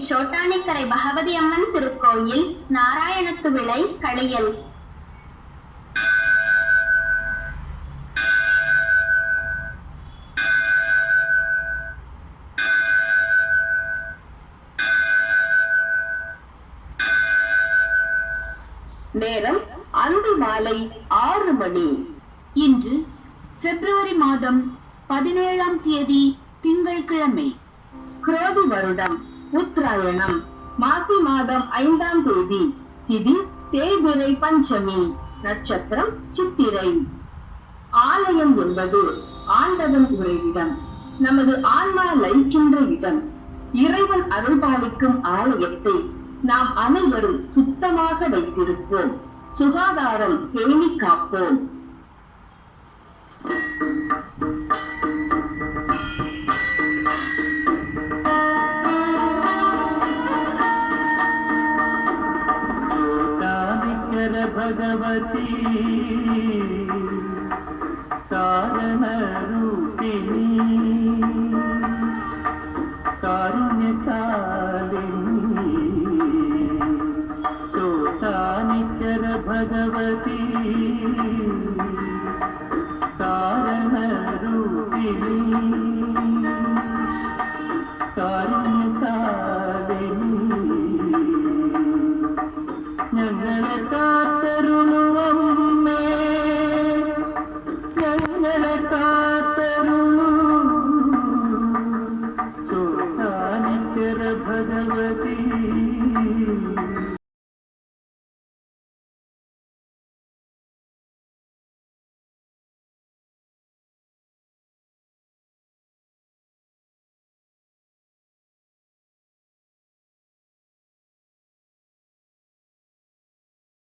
சோட்டானிக்கரை பகவதி அம்மன் திருக்கோயில், நாராயணத்து விளை, களியல். நேரம் அன்று மாலை 6 மணி. இன்று பிப்ரவரி மாதம் 17ஆம் தேதி திங்கட்கிழமை. குரோதி வருடம் உத்தராயணம், மாசி மாதம் 5ஆம் தேதி. திதி தேய்பிறை பஞ்சமி, நட்சத்திரம் சித்திரை. ஆலயம் என்பது ஆண்டவன் உறைவிடம், நமது ஆன்மா லயிக்கின்ற இடம். இறைவன் அருள்பாலிக்கும் ஆலயத்தை நாம் அனைவரும் சுத்தமாக வைத்திருப்போம், சுகாதாரம் பேணி காப்போம். भगवती कारण रूपिणी कारुण्यशालिनी चोटानिकर भगवती कारण रूपिणी कारुण्यशालिनी ഞങ്ങളെ കാത്തരുളുവമ്മേ, ഞങ്ങളെ കാത്തരുളു ചോട്ടാനിക്കര ഭഗവതി.